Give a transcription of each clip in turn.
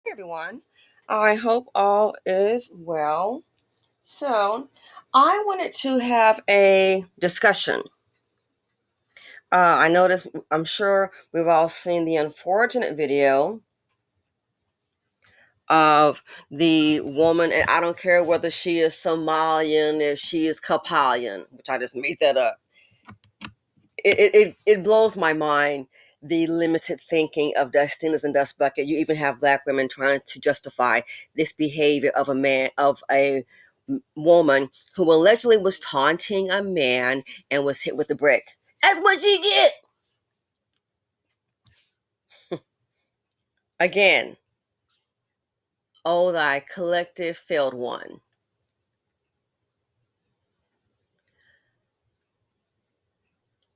Hey everyone, I hope all is well. So, I wanted to have a discussion. I noticed, I'm sure we've all seen the unfortunate video of the woman, and I don't care whether she is Somalian, if she is Kapalian, which I just made that up. It blows my mind, the limited thinking of Dustiness and Dust Bucket. You even have black women trying to justify this behavior of a woman who allegedly was taunting a man and was hit with a brick. That's what you get. Again, oh, thy collective failed one.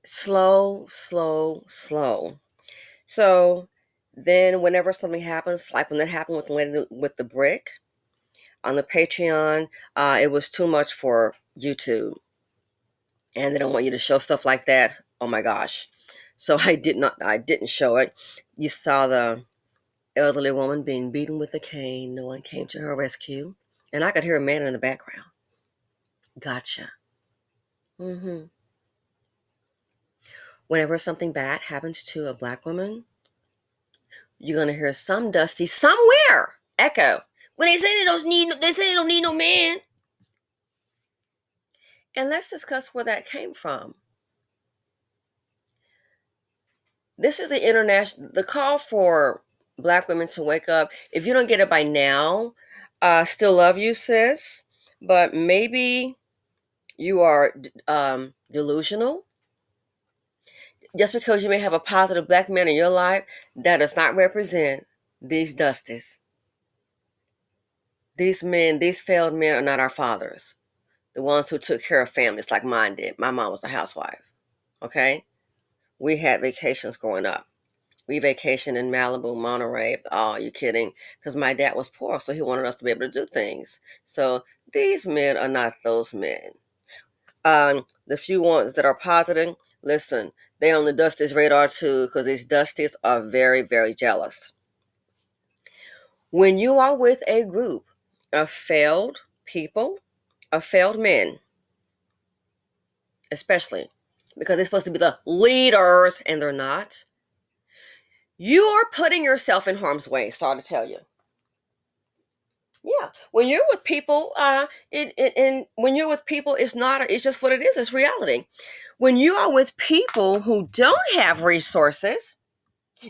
Slow, slow, slow. So then, whenever something happens, like when that happened with the lady with the brick on the Patreon, it was too much for YouTube, and they don't want you to show stuff like that. Oh my gosh! So I didn't show it. You saw the elderly woman being beaten with a cane. No one came to her rescue, and I could hear a man in the background. Gotcha. hmm Whenever something bad happens to a black woman, you're gonna hear some dusty somewhere echo. Well, they say they don't need no man. And let's discuss where that came from. This is the call for black women to wake up. If you don't get it by now, still love you, sis. But maybe you are delusional. Just because you may have a positive black man in your life, that does not represent these Dusties. These men, these failed men are not our fathers. The ones who took care of families like mine did. My mom was a housewife. Okay? We had vacations growing up. We vacationed in Malibu, Monterey. Oh, you kidding? Because my dad was poor, so he wanted us to be able to do things. So these men are not those men. The few ones that are positive, listen, they on the Dusties radar too, because these Dusties are very, very jealous. When you are with a group of failed people, of failed men, especially because they're supposed to be the leaders and they're not, you are putting yourself in harm's way. Sorry to tell you. Yeah, when you're with people, and when you're with people, it's not. It's just what it is. It's reality. When you are with people who don't have resources,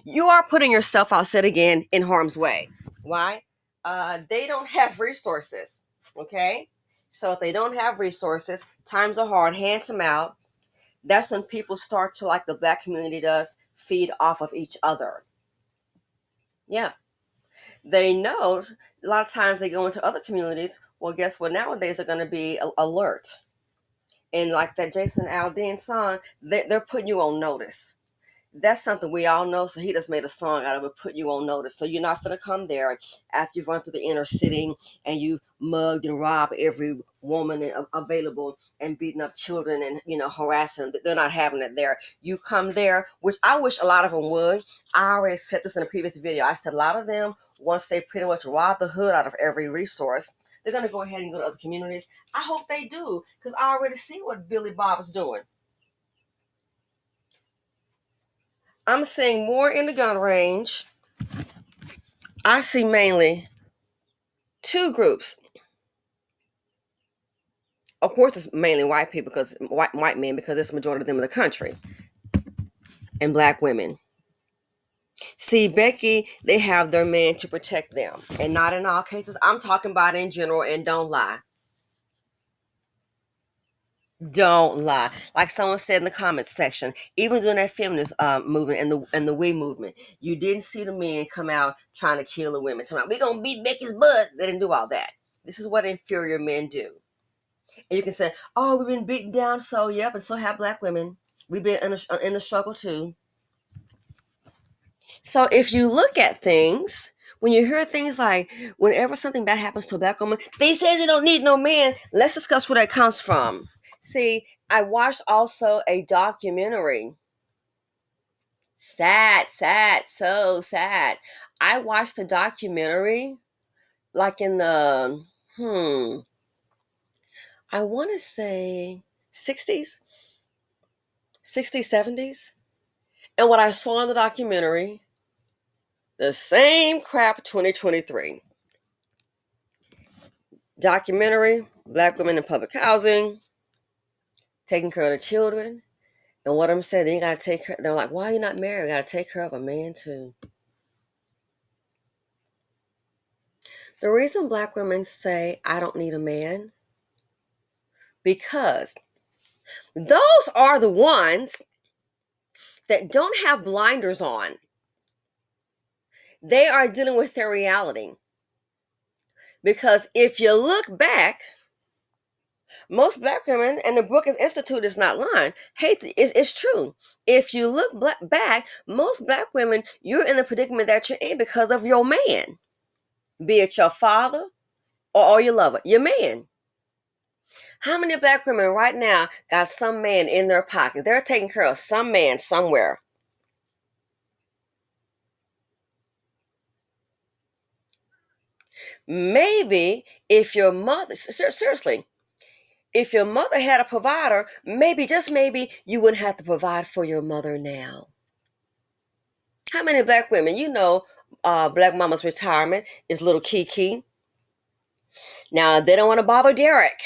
you are putting yourself, I'll say it again, in harm's way. Why? They don't have resources. Okay, so if they don't have resources, times are hard. Hands them out. That's when people start to, like the black community does, feed off of each other. Yeah. They know a lot of times they go into other communities. Well, guess what? Nowadays they're going to be alert. And like that Jason Aldean song, they're putting you on notice. That's something we all know. So he just made a song out of it, put you on notice. So you're not going to come there after you've run through the inner city and you mugged and robbed every woman available and beating up children and, harassing them. They're not having it there. You come there, which I wish a lot of them would. I already said this in a previous video. I said a lot of them, once they pretty much rob the hood out of every resource, they're going to go ahead and go to other communities. I hope they do, because I already see what Billy Bob is doing. I'm seeing more in the gun range. I see mainly two groups. Of course, it's mainly white people, because white men, because it's the majority of them in the country, and black women. See, Becky, they have their man to protect them, and not in all cases. I'm talking about in general, and don't lie. Don't lie. Like someone said in the comments section, even during that feminist movement and the we movement, you didn't see the men come out trying to kill the women. So we gonna beat Becky's butt. They didn't do all that. This is what inferior men do. And you can say, "Oh, we've been beaten down." So yep, and so have black women. We've been in the struggle too. So if you look at things, when you hear things like, whenever something bad happens to a black woman, they say they don't need no man. Let's discuss where that comes from. See, I watched also a documentary Sad, so sad. I watched a documentary like in the I want to say 60s, 60s, 70s. And what I saw in the documentary, the same crap 2023. Documentary, black women in public housing, taking care of the children. And what I'm saying, then you gotta take care. They're like, why are you not married? You gotta take care of a man too. The reason black women say I don't need a man, because those are the ones that don't have blinders on. They are dealing with their reality. Because if you look back, most black women, and the Brookings Institute is not lying, it's true. If you look back, most black women, you're in the predicament that you're in because of your man, be it your father or your lover, your man. How many black women right now got some man in their pocket? They're taking care of some man somewhere. Maybe if your mother, seriously, if your mother had a provider, maybe, just maybe, you wouldn't have to provide for your mother now. How many black women, Black Mama's retirement is little Kiki. Now, they don't want to bother Derek,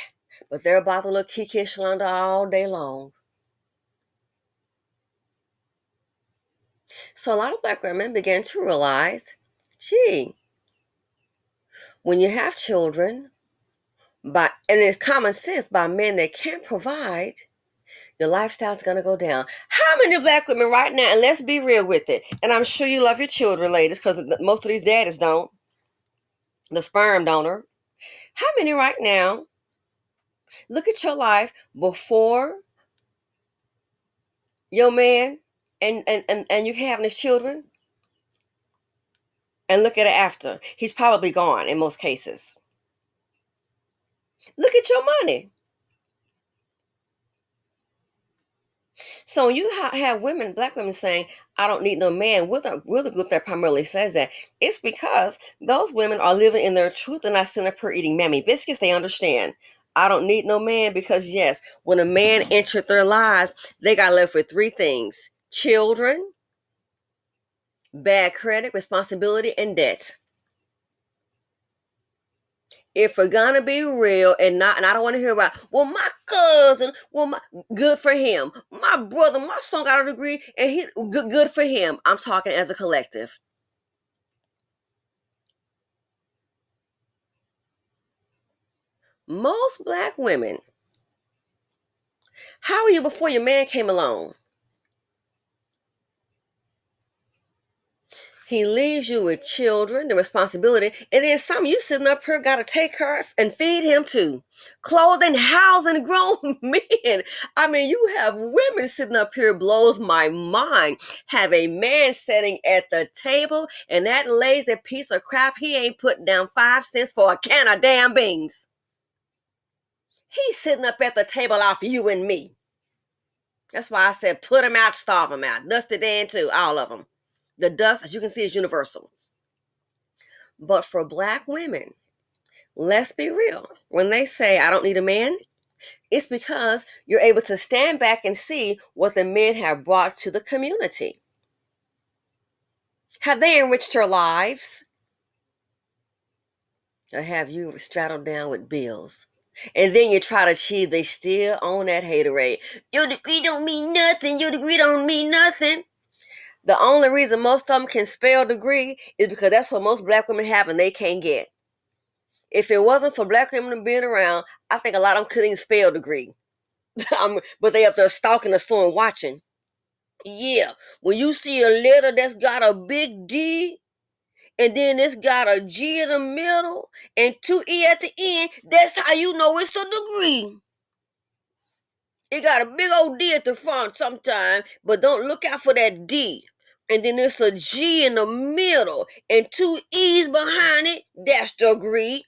but they're bothering little Kiki and Shalonda all day long. So a lot of black women began to realize, gee, when you have children, and it's common sense, by men that can't provide, your lifestyle's going to go down. How many black women right now, and let's be real with it, and I'm sure you love your children, ladies, because most of these daddies don't, the sperm donor. How many right now look at your life before your man and you having his children, and look at it after? He's probably gone in most cases. Look at your money. So when you have women, black women saying, I don't need no man, we're the group that primarily says that. It's because those women are living in their truth and not sitting up here eating mammy biscuits. They understand. I don't need no man because, yes, when a man entered their lives, they got left with three things: children, bad credit, responsibility, and debt. If we're gonna be real, and I don't want to hear about, well, my cousin, good for him. My brother, my son got a degree, and he good for him. I'm talking as a collective. Most black women, how are you before your man came along? He leaves you with children, the responsibility, and then some you sitting up here got to take care of and feed him too. Clothing, housing grown men. I mean, you have women sitting up here, blows my mind. Have a man sitting at the table, and that lazy piece of crap, he ain't putting down 5 cents for a can of damn beans. He's sitting up at the table off you and me. That's why I said put him out, starve him out. Dusty Dan too, all of them. The dust, as you can see, is universal. But for black women, let's be real. When they say, I don't need a man, it's because you're able to stand back and see what the men have brought to the community. Have they enriched your lives? Or have you straddled down with bills? And then you try to achieve, they still own that haterade. Your degree don't mean nothing. Your degree don't mean nothing. The only reason most of them can spell degree is because that's what most black women have and they can't get. If it wasn't for black women being around, I think a lot of them couldn't even spell degree. But they up there stalking the store and watching. Yeah, when you see a letter that's got a big D, and then it's got a G in the middle and 2 E at the end, that's how you know it's a degree. It got a big old D at the front sometimes, but don't look out for that D. And then there's a G in the middle and 2 E's behind it. That's degree.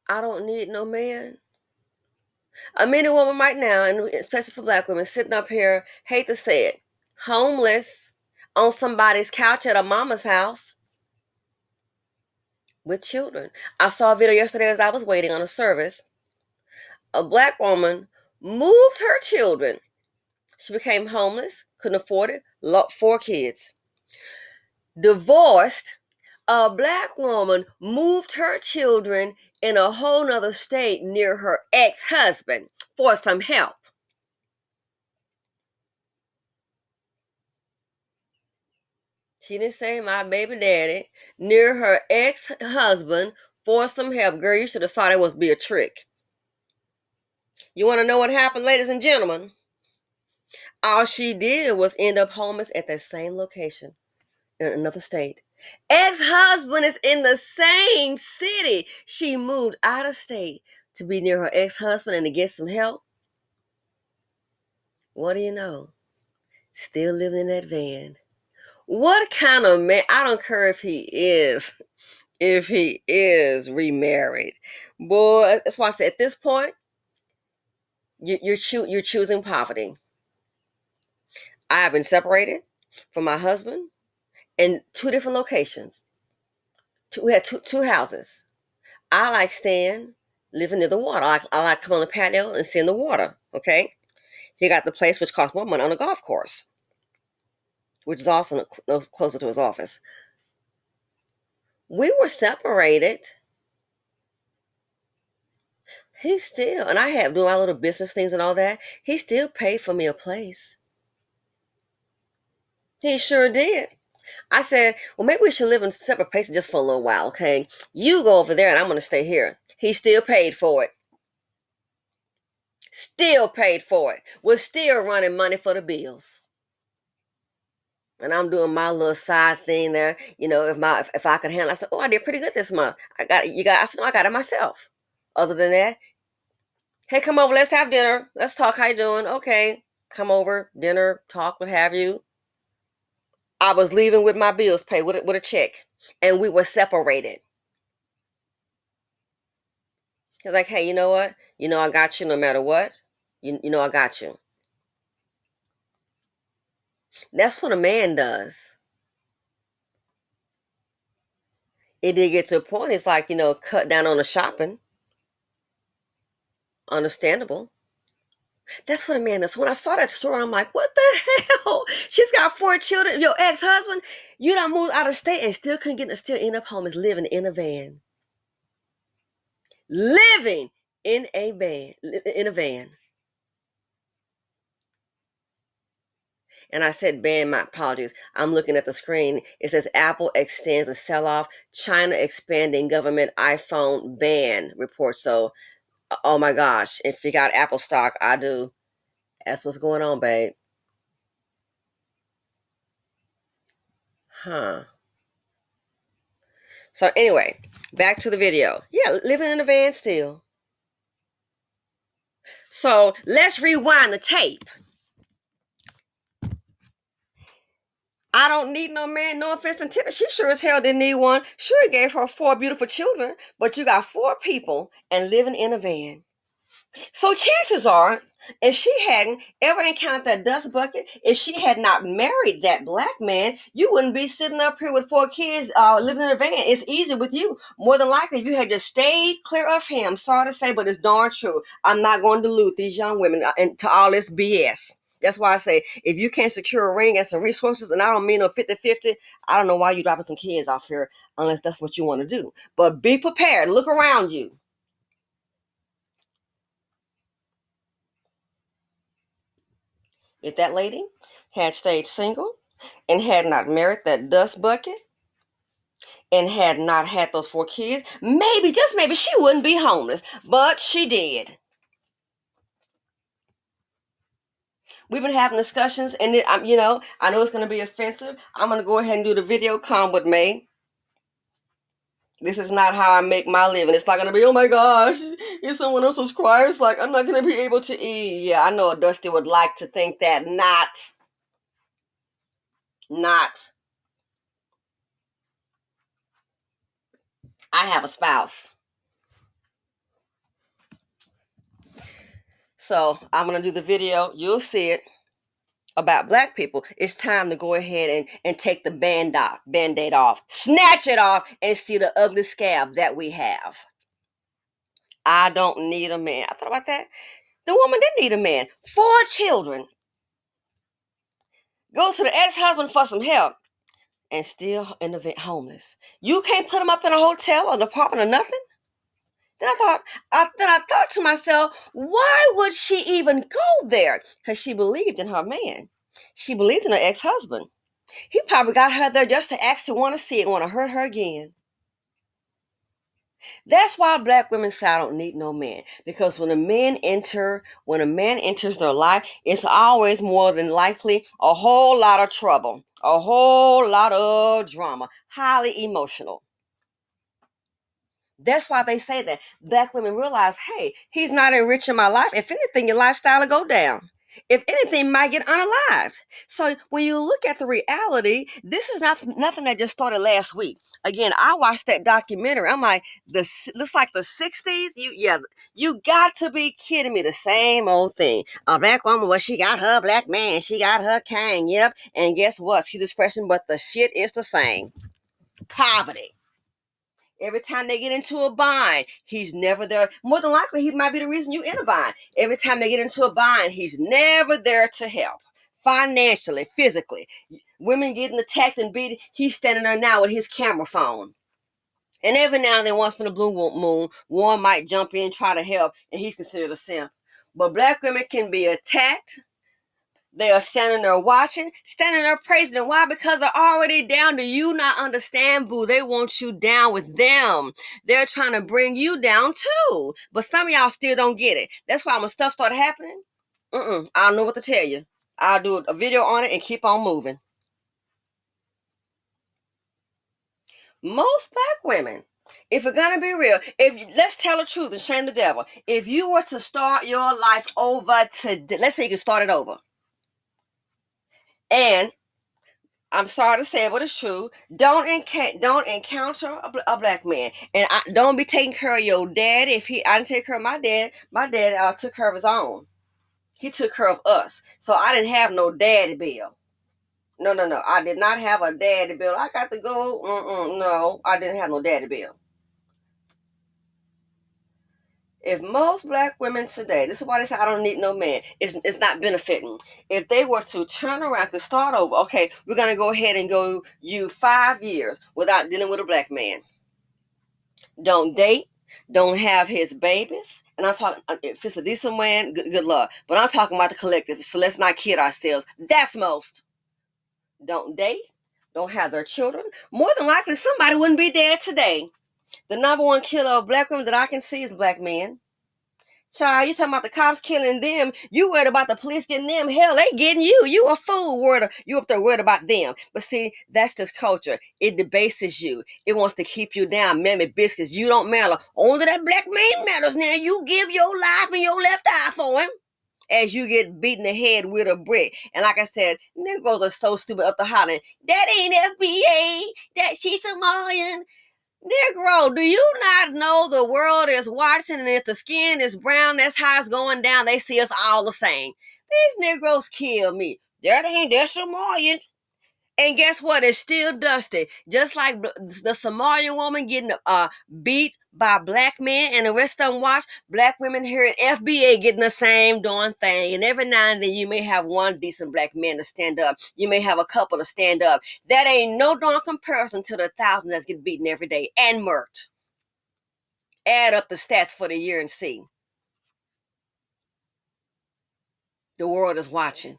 I don't need no man. A men and women right now, and especially for black women, sitting up here, hate to say it, homeless on somebody's couch at a mama's house with children. I saw a video yesterday as I was waiting on a service. A black woman moved her children. She became homeless, couldn't afford it, 4 kids. Divorced, a black woman moved her children in a whole nother state near her ex-husband for some help. She didn't say my baby daddy, near her ex-husband for some help. Girl, you should have thought it was be a trick. You want to know what happened, ladies and gentlemen? All she did was end up homeless at that same location in another state. Ex-husband is in the same city. She moved out of state to be near her ex-husband and to get some help. What do you know? Still living in that van. What kind of man? I don't care if he is remarried. Boy, that's why I said at this point, you're choosing poverty. I have been separated from my husband in 2 different locations. We had two houses. I like staying, living near the water. I like coming on the patio and seeing the water. Okay, he got the place which costs more money on a golf course, which is also closer to his office. We were separated. He still, and I have doing our little business things and all that. He still paid for me a place. He sure did. I said, well, maybe we should live in separate places just for a little while, okay? You go over there and I'm going to stay here. He still paid for it. Still paid for it. Was still running money for the bills. And I'm doing my little side thing there. You know, if I could handle it, I said, oh, I did pretty good this month. I said, no, I got it myself. Other than that, hey, come over, let's have dinner. Let's talk. How you doing? Okay. Come over, dinner, talk, what have you. I was leaving with my bills paid with a check. And we were separated. He's like, hey, you know what? You know I got you no matter what. You know I got you. That's what a man does. It did get to a point, it's like, cut down on the shopping. Understandable. That's what a man does. When I saw that story, I'm like, what the hell? She's got 4 children. Your ex-husband, you done moved out of state and still still end up homeless, living in a van. Living in a van. And I said ban, my apologies. I'm looking at the screen. It says Apple extends the sell-off. China expanding government iPhone ban report. So, oh my gosh, if you got Apple stock, I do. That's what's going on, babe. Huh. So anyway, back to the video. Yeah, living in a van still. So let's rewind the tape. I don't need no man, no offense intended. She sure as hell didn't need one. Sure, he gave her 4 beautiful children, but you got 4 people and living in a van. So chances are, if she hadn't ever encountered that dust bucket, if she had not married that black man, you wouldn't be sitting up here with 4 kids living in a van. It's easy with you. More than likely, if you had just stayed clear of him, sorry to say, but it's darn true. I'm not going to dilute these young women into all this BS. That's why I say, if you can't secure a ring and some resources, and I don't mean no 50-50, I don't know why you're dropping some kids off here unless that's what you want to do. But be prepared. Look around you. If that lady had stayed single and had not married that dust bucket and had not had those 4 kids, maybe, just maybe, she wouldn't be homeless. But she did. We've been having discussions, and I know it's going to be offensive. I'm going to go ahead and do the video. Come with me. This is not how I make my living. It's not going to be, oh my gosh, if someone else was crying, it's like, I'm not going to be able to eat. Yeah, I know Dusty would like to think that. Not. I have a spouse. So I'm going to do the video. You'll see it about black people. It's time to go ahead and take the band-aid off. Snatch it off and see the ugly scab that we have. I don't need a man. I thought about that. The woman didn't need a man. 4 children. Go to the ex-husband for some help and still in the homeless. You can't put him up in a hotel or an apartment or nothing? Then I thought to myself, why would she even go there? Because she believed in her man. She believed in her ex-husband. He probably got her there just to actually want to see it, want to hurt her again. That's why black women say I don't need no man. Because when a man enters their life, it's always more than likely a whole lot of trouble, a whole lot of drama, highly emotional. That's why they say that. Black women realize, hey, he's not enriching my life. If anything, your lifestyle will go down. If anything, might get unalived. So when you look at the reality, this is nothing that just started last week. Again, I watched that documentary. I'm like, looks like the 60s. You got to be kidding me. The same old thing. A black woman, well, she got her black man. She got her king. Yep. And guess what? She's expressing, but the shit is the same. Poverty. Every time they get into a bind, he's never there. More than likely, he might be the reason you're in a bind. Every time they get into a bind, he's never there to help. Financially, physically. Women getting attacked and beaten, he's standing there now with his camera phone. And every now and then, once in a blue moon, one might jump in, try to help, and he's considered a simp. But black women can be attacked. They are standing there watching, standing there praising them. Why? Because they're already down. Do you not understand, boo? They want you down with them. They're trying to bring you down too. But some of y'all still don't get it. That's why when stuff started happening, I don't know what to tell you. I'll do a video on it and keep on moving. Most black women, if we're gonna be real, let's tell the truth and shame the devil. If you were to start your life over today, let's say you can start it over. And I'm sorry to say it, but it's true. Don't encounter a black man, and don't be taking care of your dad. I didn't take care of my dad. My dad took care of his own. He took care of us, so I didn't have no daddy bill. No. I did not have a daddy bill. I got to go. No, I didn't have no daddy bill. If most black women today, this is why they say I don't need no man, it's not benefiting. If they were to turn around and start over, okay, we're going to go ahead and go you 5 years without dealing with a black man. Don't date. Don't have his babies. And I'm talking, if it's a decent man, good luck. But I'm talking about the collective, so let's not kid ourselves. That's most. Don't date. Don't have their children. More than likely, somebody wouldn't be dead today. The number one killer of black women that I can see is black men. Child, you talking about the cops killing them. You worried about the police getting them. Hell, they getting you. You a fool. You up there worried about them. But see, that's this culture. It debases you. It wants to keep you down. Mammy biscuits, you don't matter. Only that black man matters now. You give your life and your left eye for him. As you get beaten the head with a brick. And like I said, Negroes are so stupid up the hollering. That ain't FBA. That she's Somalian. Negro, do you not know the world is watching, and if the skin is brown, that's how it's going down. They see us all the same. These Negroes kill me. That's Somalian. And guess what? It's still dusty. Just like the Somalian woman getting beat by black men, and the rest of them watch black women here at FBA getting the same darn thing. And every now and then you may have one decent black man to stand up. You may have a couple to stand up. That ain't no darn comparison to the thousands that's getting beaten every day and murked. Add up the stats for the year and see. The world is watching.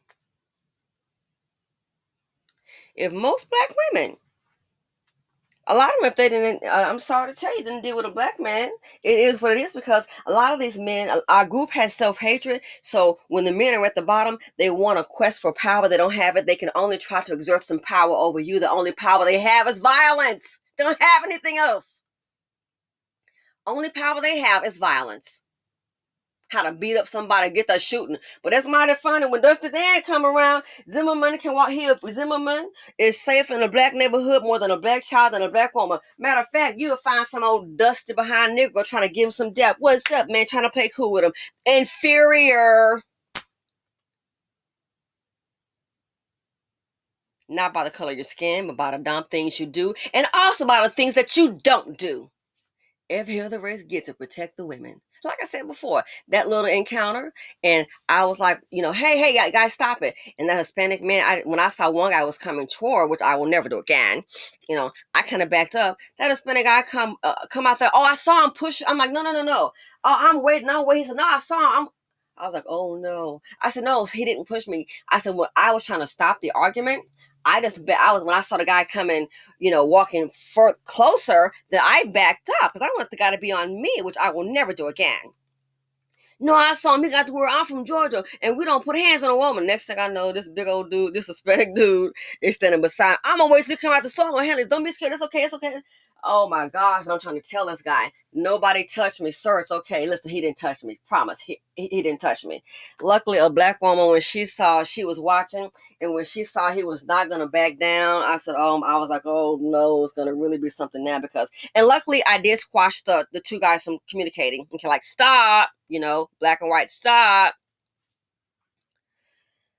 If most black women, a lot of them, if they didn't, I'm sorry to tell you, didn't deal with a black man. It is what it is, because a lot of these men, our group has self-hatred. So when the men are at the bottom, they want a quest for power. They don't have it. They can only try to exert some power over you. The only power they have is violence. They don't have anything else. Only power they have is violence. how to beat up somebody, get that shooting. But that's mighty funny when Dusty Dan come around. Zimmerman can walk here. Zimmerman is safe in a black neighborhood more than a black child and a black woman. Matter of fact, you'll find some old Dusty behind Negro trying to give him some depth. What's up, man? Trying to play cool with him. Inferior. Not by the color of your skin, but by the dumb things you do, and also by the things that you don't do. Every other race gets to protect the women. Like I said before, that little encounter, and I was like, hey, guys, stop it. And that Hispanic man, when I saw one guy was coming toward, which I will never do again, I kind of backed up. That Hispanic guy come out there. Oh, I saw him push. I'm like, no. Oh, I'm waiting. He said, no, I saw him. I was like, oh no. I said, no, he didn't push me. I said, well, I was trying to stop the argument. When I saw the guy coming, walking closer, that I backed up because I want the guy to be on me, which I will never do again. No, I saw him. He got to where I'm from Georgia, and we don't put hands on a woman. Next thing I know, this big old dude, this Hispanic dude, is standing beside. I'm gonna wait till you come out the store. I'm gonna handle this. Don't be scared. It's okay. It's okay. Oh my gosh! And I'm trying to tell this guy, nobody touched me, sir. It's okay. Listen, he didn't touch me. Promise, he didn't touch me. Luckily, a black woman, when she was watching, and when she saw he was not gonna back down, I was like, oh no, it's gonna really be something now and luckily I did squash the two guys from communicating. Okay, like stop, black and white, stop.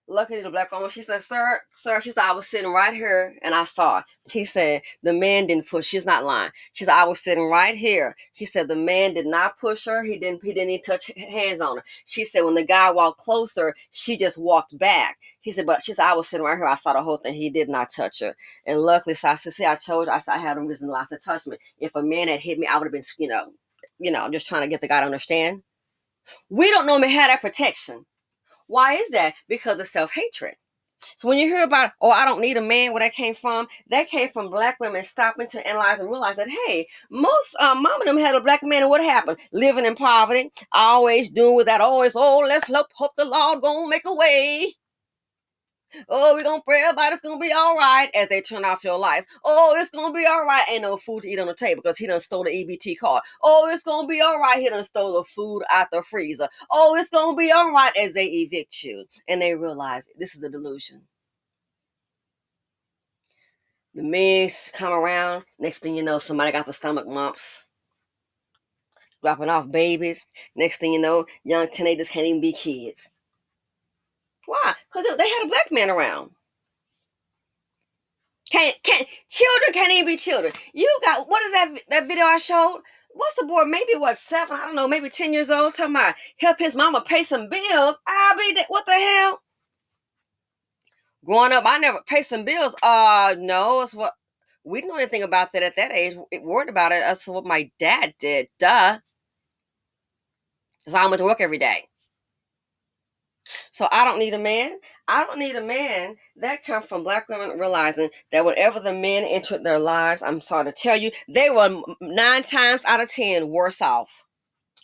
Luckily, the black woman, she said, sir, she said, I was sitting right here and I saw. He said, the man didn't push. She's not lying. She said, I was sitting right here. She said, the man did not push her. He didn't even touch hands on her. She said, when the guy walked closer, she just walked back. He said, she said, I was sitting right here. I saw the whole thing. He did not touch her. And luckily, so I said, see, I told you, I said, I had no reason to touch me. If a man had hit me, I would have been, I'm just trying to get the guy to understand. We don't normally have that protection. Why is that? Because of self-hatred. So when you hear about, I don't need a man, where that came from black women stopping to analyze and realize that, hey, most mom and them had a black man, and what happened? Living in poverty, always doing with that, let's hope the Lord gonna make a way. Oh, we're going to pray about it's going to be all right as they turn off your lights. Oh, it's going to be all right. Ain't no food to eat on the table because he done stole the EBT card. Oh, it's going to be all right. He done stole the food out the freezer. Oh, it's going to be all right as they evict you. And they realize this is a delusion. The men come around. Next thing you know, somebody got the stomach mumps. Dropping off babies. Next thing you know, young teenagers can't even be kids. Why? Because they had a black man around. Children can't even be children. You got, what is that video I showed? What's the boy? Maybe 7? I don't know, maybe 10 years old. Talking about help his mama pay some bills. What the hell? Growing up, I never pay some bills. No, it's what we didn't know anything about that at that age. Worried about it. That's what my dad did. Duh. So I went to work every day. So I don't need a man. I don't need a man. That comes from black women realizing that whenever the men entered their lives, I'm sorry to tell you, they were 9 times out of 10 worse off.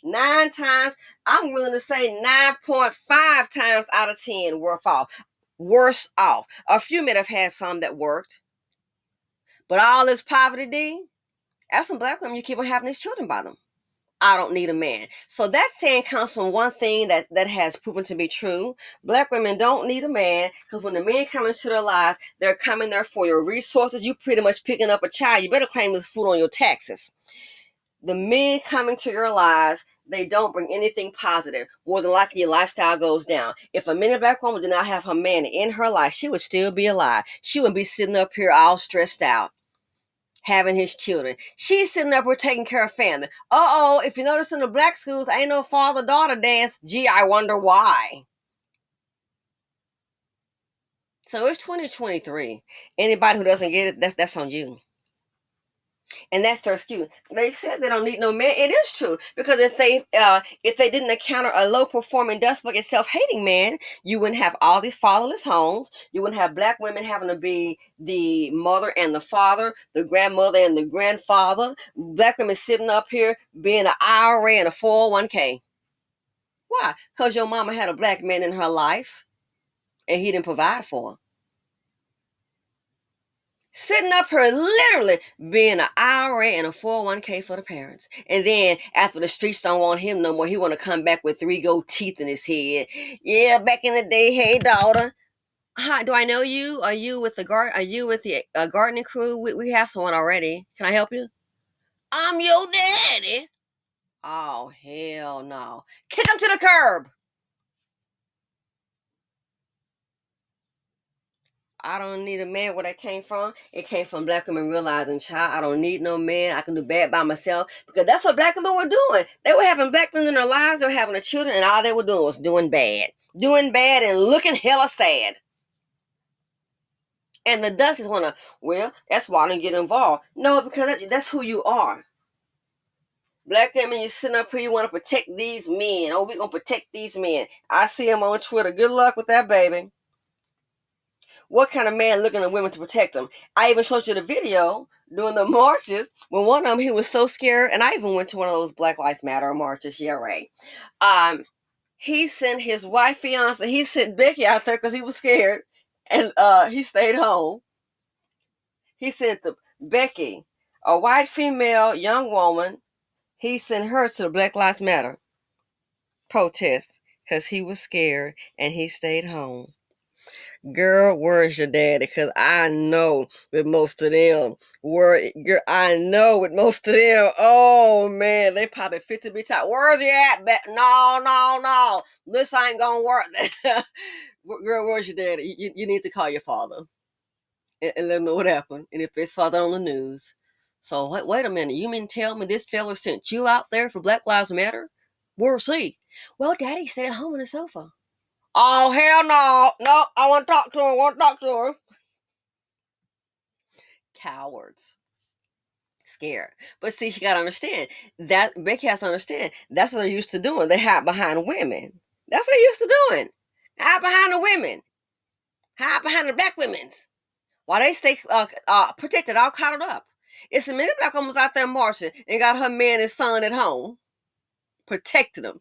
9 times, I'm willing to say 9.5 times out of 10 worse off. A few men have had some that worked. But all this poverty, D, as some black women, you keep on having these children by them. I don't need a man. So that saying comes from one thing that has proven to be true. Black women don't need a man because when the men come into their lives, they're coming there for your resources. You pretty much picking up a child. You better claim this food on your taxes. The men coming to your lives, they don't bring anything positive. More than likely, your lifestyle goes down. If a minute black woman did not have her man in her life, she would still be alive. She wouldn't be sitting up here all stressed out, having his children. She's sitting up here taking care of family. If you notice in the black schools, ain't no father-daughter dance. Gee, I wonder why. So it's 2023. Anybody who doesn't get it, that's on you. And that's their excuse. They said they don't need no man. It is true. Because if they didn't encounter a low-performing, desperate, self-hating man, you wouldn't have all these fatherless homes. You wouldn't have black women having to be the mother and the father, the grandmother and the grandfather. Black women sitting up here being an IRA and a 401k. Why? Because your mama had a black man in her life and he didn't provide for her. sitting up here literally being an IRA and a 401k for the parents. And then after the streets don't want him no more, he want to come back with 3 gold teeth in his head. Yeah, back in the day, hey daughter. Hi, do I know you? Are you with the gardening crew? We have someone already. Can I help you? I'm your daddy. Oh hell no! Kick him to the curb. I don't need a man. Where that came from? It came from black women realizing, child, I don't need no man. I can do bad by myself, because that's what black women were doing. They were having black men in their lives. They were having the children, and all they were doing was doing bad, and looking hella sad. And the Dusties want to, well, that's why I didn't get involved. No, because that's who you are. Black women, you sitting up here, you want to protect these men. Oh, we're going to protect these men. I see them on Twitter. Good luck with that, baby. What kind of man looking at women to protect them? I even showed you the video during the marches when one of them, he was so scared. And I even went to one of those Black Lives Matter marches. Yeah, right. He sent his wife, fiance, he sent Becky out there because he was scared. And he stayed home. He sent Becky, a white female young woman. He sent her to the Black Lives Matter protest because he was scared and he stayed home. Girl, where's your daddy? Because I know with most of them, oh man, they probably 50 bitch out. Where's he at? No. This ain't gonna work. Girl, where's your daddy? You need to call your father and let him know what happened. And if it's father on the news. So wait a minute. You mean tell me this fella sent you out there for Black Lives Matter? Where's he? Well, daddy stayed at home on the sofa. Oh, hell no. No, I want to talk to her. Cowards. Scared. But see, she got to understand that Becky has to understand that's what they're used to doing. They hide behind women. That's what they're used to doing. Hide behind the women. Hide behind the black women's. While they stay protected, all coddled up. It's the minute black woman was out there marching and got her man and son at home, protected them.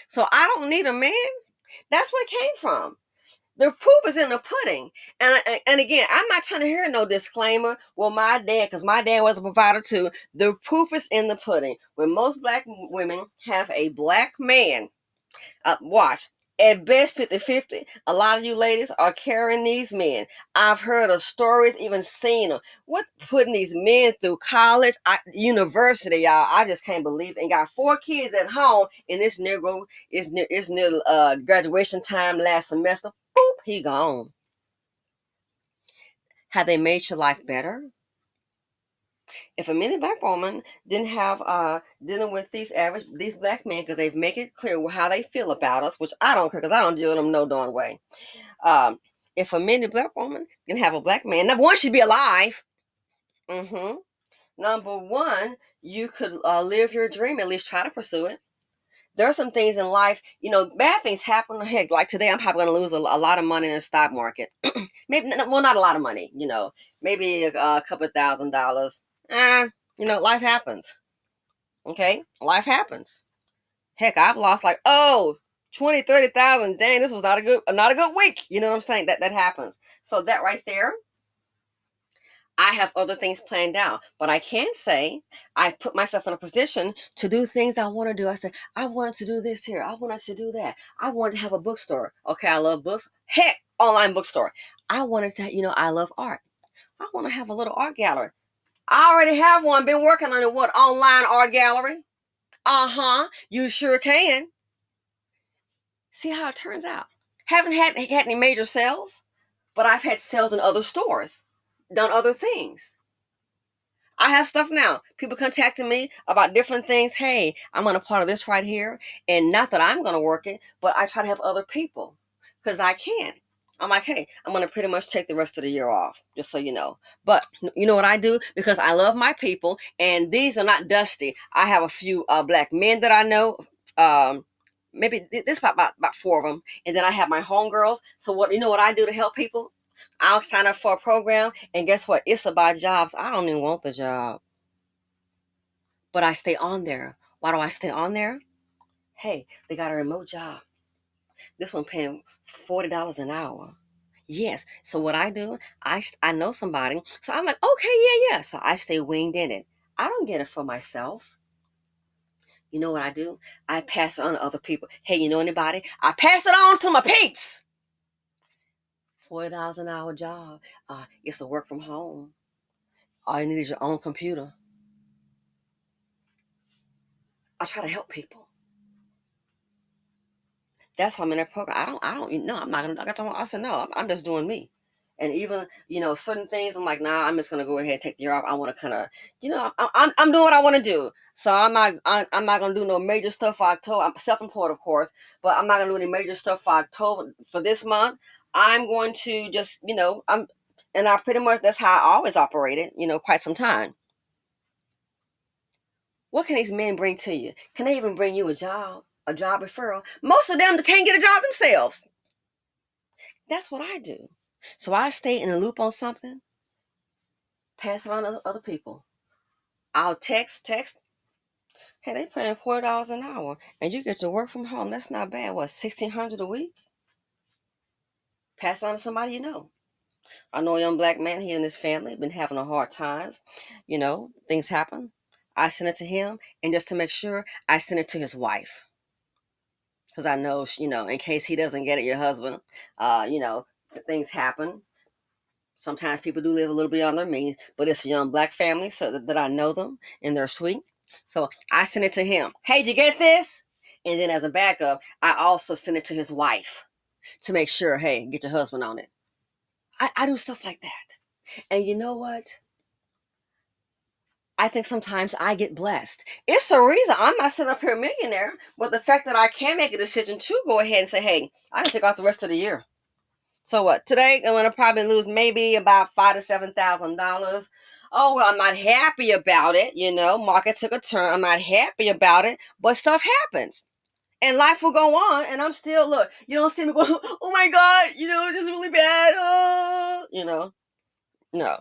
So I don't need a man. That's where it came from. The proof is in the pudding. And again, I'm not trying to hear no disclaimer. Well, because my dad was a provider too. The proof is in the pudding. When most black women have a black man, watch, at best 50-50, a lot of you ladies are carrying these men. I've heard of stories, even seen them. What putting these men through college, university, y'all. I just can't believe it. And got 4 kids at home, and this Negro is near graduation time last semester. Boop, he gone. Have they made your life better? If a mini black woman didn't have dealing with these black men, because they make it clear how they feel about us, which I don't care, because I don't deal with them no darn way. If a mini black woman didn't have a black man, number one, she'd be alive. Number one, you could live your dream, at least try to pursue it. There are some things in life, bad things happen. Heck, like today, I'm probably going to lose a lot of money in the stock market. Maybe, well, not a lot of money, maybe a couple $1,000s. Life happens. Okay, life happens. Heck, I've lost 20,000-30,000. Dang, this was not a good week. You know what I'm saying? That happens. So that right there, I have other things planned out, but I can say I put myself in a position to do things I want to do. I said, I wanted to do this here. I wanted to do that. I wanted to have a bookstore. Okay, I love books. Heck, online bookstore. I wanted to, I love art. I want to have a little art gallery. I already have one. Been working on it. What? Online art gallery? You sure can. See how it turns out. Haven't had any major sales, but I've had sales in other stores. Done other things. I have stuff now. People contacting me about different things. Hey, I'm on a part of this right here. And not that I'm going to work it, but I try to help other people because I can. I'm like, hey, I'm going to pretty much take the rest of the year off, just so you know. But you know what I do? Because I love my people, and these are not dusty. I have a few black men that I know. Maybe this about 4 of them. And then I have my homegirls. So what I do to help people? I'll sign up for a program, and guess what? It's about jobs. I don't even want the job. But I stay on there. Why do I stay on there? Hey, they got a remote job. This one paying $40 an hour. Yes. So what I do, I know somebody. So I'm like, okay, yeah, yeah. So I stay winged in it. I don't get it for myself. You know what I do? I pass it on to other people. Hey, you know anybody? I pass it on to my peeps. $40 an hour job. It's a work from home. All you need is your own computer. I try to help people. That's why I'm in that program. No, I'm not gonna. I said no. I'm just doing me. And even certain things, I'm like, nah. I'm just gonna go ahead and take the year off. I want to kind of, I'm doing what I want to do. So I'm not gonna do no major stuff for October. I'm self-employed, of course, but I'm not gonna do any major stuff for October for this month. I'm going to just, and I pretty much that's how I always operated. Quite some time. What can these men bring to you? Can they even bring you a job referral? Most of them can't get a job themselves. That's what I do. So I stay in a loop on something, pass it on to other people. I'll text. Hey, they paying $40 an hour, and you get to work from home. That's not bad. What, 1,600 a week? Pass it on to somebody you know. I know a young black man. He and his family been having a hard times. Things happen. I send it to him, and just to make sure, I send it to his wife because I know, in case he doesn't get it, your husband, things happen. Sometimes people do live a little beyond their means, but it's a young black family, so that I know them and they're sweet. So I send it to him. Hey, did you get this? And then as a backup, I also send it to his wife to make sure, hey, get your husband on it. I do stuff like that. And you know what? I think sometimes I get blessed. It's a reason I'm not sitting up here a millionaire, but the fact that I can make a decision to go ahead and say, hey, I can take off the rest of the year. So what? Today I'm gonna probably lose maybe about $5,000 to $7,000. Oh well, I'm not happy about it. Market took a turn. I'm not happy about it, but stuff happens, and life will go on. And I'm still look. You don't see me going, oh my God, this is really bad. Oh, no.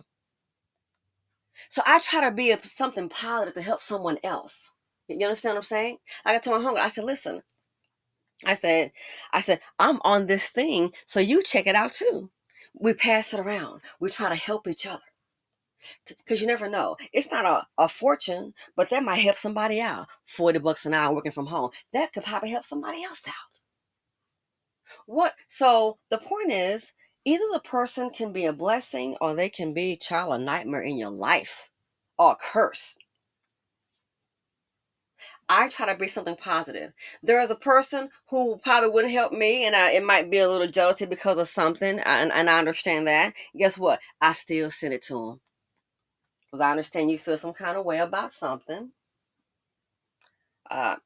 So I try to be something positive to help someone else. You understand what I'm saying? Like I told my homegirl, I said, listen. I said, I'm on this thing, so you check it out too. We pass it around. We try to help each other. Because you never know. It's not a fortune, but that might help somebody out. $40 an hour working from home. That could probably help somebody else out. So the point is, either the person can be a blessing or they can be a nightmare in your life or a curse. I try to be something positive. There is a person who probably wouldn't help me, and it might be a little jealousy because of something, and I understand that. Guess what? I still send it to them because I understand you feel some kind of way about something. Uh,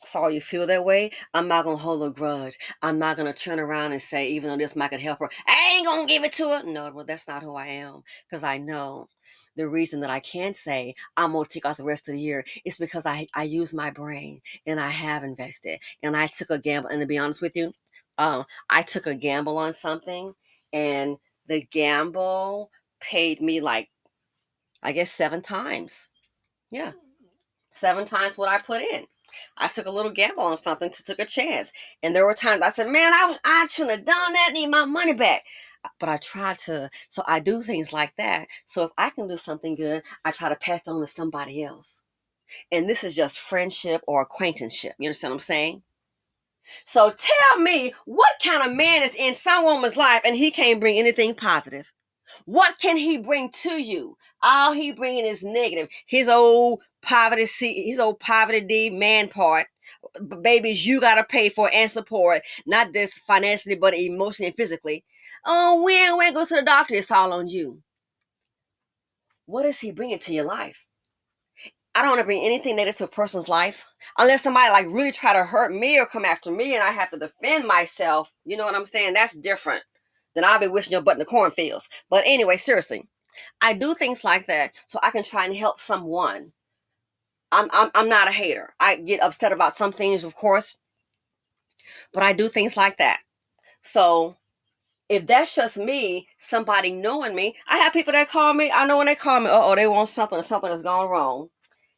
Sorry you feel that way. I'm not gonna hold a grudge. I'm not gonna turn around and say, even though this might could help her, I ain't gonna give it to her. No, well, that's not who I am. Because I know the reason that I can say I'm gonna take off the rest of the year is because I use my brain and I have invested and I took a gamble. And to be honest with you, I took a gamble on something, and the gamble paid me like I guess 7 times. Yeah, 7 times what I put in. I took a little gamble on something, took a chance. And there were times I said, man, I shouldn't have done that, need my money back. But I try to, so I do things like that. So if I can do something good, I try to pass it on to somebody else. And this is just friendship or acquaintanceship. You understand what I'm saying? So tell me, what kind of man is in some woman's life and he can't bring anything positive? What can he bring to you? All he bringing is negative. His old poverty D man part. Babies, you gotta pay for and support, not just financially, but emotionally and physically. Oh, we ain't go to the doctor. It's all on you. What is he bringing to your life? I don't want to bring anything negative to a person's life unless somebody like really try to hurt me or come after me and I have to defend myself. You know what I'm saying? That's different than I'll be wishing your butt in the cornfields. But anyway, seriously, I do things like that so I can try and help someone. I'm not a hater. I get upset about some things, of course, but I do things like that. So if that's just me, somebody knowing me, I have people that call me. I know when they call me, they want something that's gone wrong.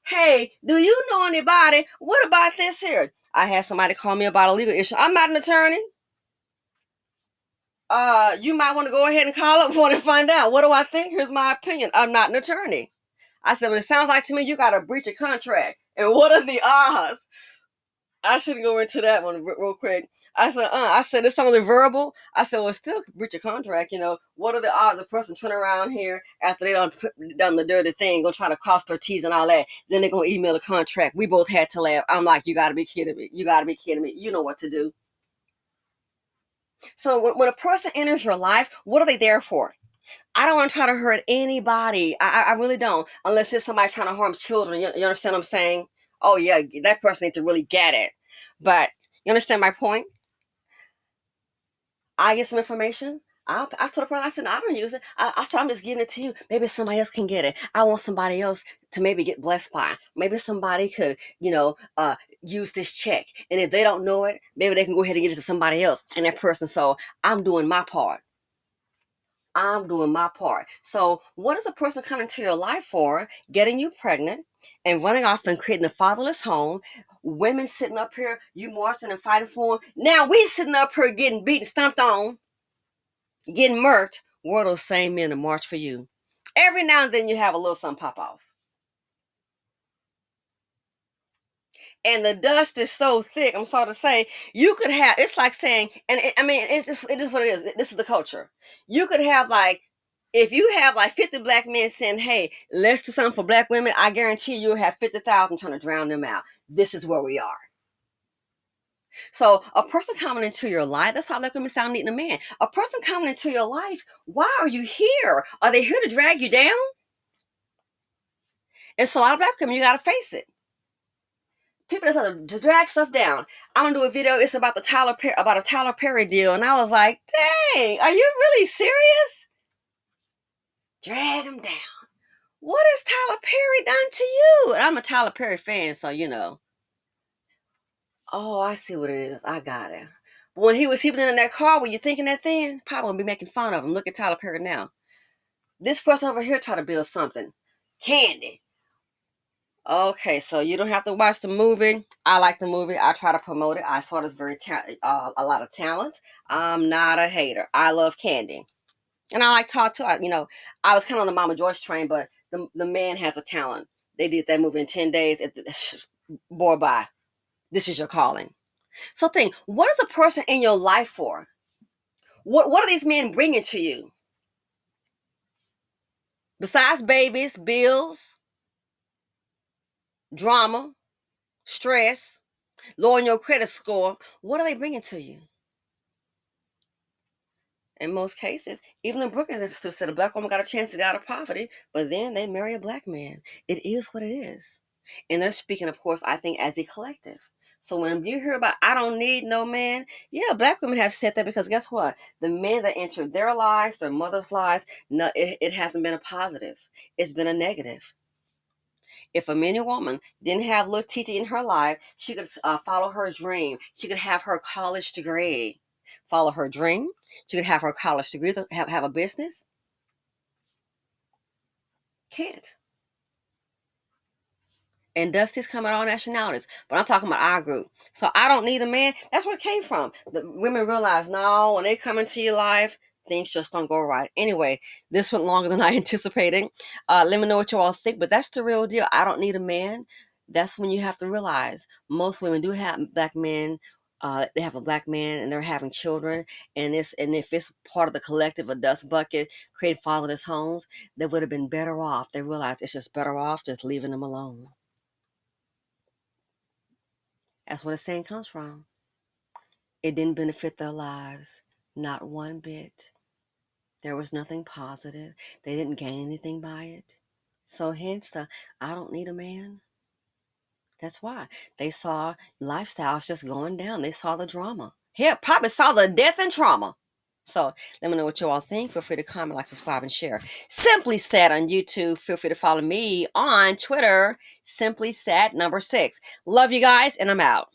Hey, do you know anybody? What about this here? I had somebody call me about a legal issue. I'm not an attorney. you might want to go ahead and call up one and find out. What do I think? Here's my opinion. I'm not an attorney. I said, but it sounds like to me you got to breach a contract. And what are the odds? I should go into that one real quick. I said, it's only verbal. I said, well, it's still breach a contract. What are the odds of a person turning around here after they done the dirty thing, gonna try to cross their T's and all that? Then they're gonna email a contract. We both had to laugh. I'm like, you gotta be kidding me. You gotta be kidding me. You know what to do. So when a person enters your life, what are they there for? I don't want to try to hurt anybody. I really don't. Unless it's somebody trying to harm children. You understand what I'm saying? Oh, yeah, that person needs to really get it. But you understand my point? I get some information. I told the person, I said, no, I don't use it. I said, I'm just giving it to you. Maybe somebody else can get it. I want somebody else to maybe get blessed by it. Maybe somebody could, use this check. And if they don't know it, maybe they can go ahead and get it to somebody else and that person. So I'm doing my part. I'm doing my part. So what is a person coming to your life for? Getting you pregnant and running off and creating a fatherless home. Women sitting up here, you marching and fighting for them. Now we sitting up here getting beaten, stomped on, getting murked. Where are those same men to march for you? Every now and then you have a little something pop off. And the dust is so thick, I'm sorry to say, you could have, it's like saying, and it is what it is. This is the culture. You could have if you have 50 black men saying, hey, let's do something for black women, I guarantee you'll have 50,000 trying to drown them out. This is where we are. So a person coming into your life, that's how black women sound needing a man. A person coming into your life, why are you here? Are they here to drag you down? And so a lot of black women, you got to face it. People just have to drag stuff down. I'm gonna do a video. It's about a Tyler Perry deal, and I was like, "Dang, are you really serious?" Drag him down. What has Tyler Perry done to you? And I'm a Tyler Perry fan, so Oh, I see what it is. I got it. But when he was in that car, were you thinking that then? Probably gonna be making fun of him. Look at Tyler Perry now. This person over here tried to build something. Candy. Okay, so you don't have to watch the movie. I like the movie. I try to promote it. I saw this a lot of talent. I'm not a hater. I love Candy, and I like Todd too. I was kind of on the Mama Joyce train, but the man has a talent. They did that movie in 10 days. Boy, bye. This is your calling. So think, what is a person in your life for? What are these men bringing to you? Besides babies, bills, drama, stress, lowering your credit score, what are they bringing to you? In most cases, even the Brookings Institute said a black woman got a chance to get out of poverty, but then they marry a black man. It is what it is. And they're speaking, of course, I think, as a collective. So when you hear about, I don't need no man, yeah, black women have said that because guess what? The men that entered their lives, their mother's lives, no, it hasn't been a positive. It's been a negative. If a man or woman didn't have little Titi in her life, she could follow her dream. She could have her college degree. Follow her dream. She could have her college degree, have a business. Can't. And Dusties come in all nationalities. But I'm talking about our group. So I don't need a man. That's where it came from. The women realize, no, when they come into your life, things just don't go right. Anyway, this went longer than I anticipated. Let me know what you all think. But that's the real deal. I don't need a man. That's when you have to realize most women do have black men. They have a black man and they're having children. And if it's part of the collective, a dust bucket, creating fatherless homes, they would have been better off. They realize it's just better off just leaving them alone. That's where the saying comes from. It didn't benefit their lives, not one bit. There was nothing positive. They didn't gain anything by it. So hence I don't need a man. That's why. They saw lifestyles just going down. They saw the drama. Hell, probably saw the death and trauma. So let me know what you all think. Feel free to comment, like, subscribe, and share. Simply Sad on YouTube. Feel free to follow me on Twitter. Simply Sad #6. Love you guys, and I'm out.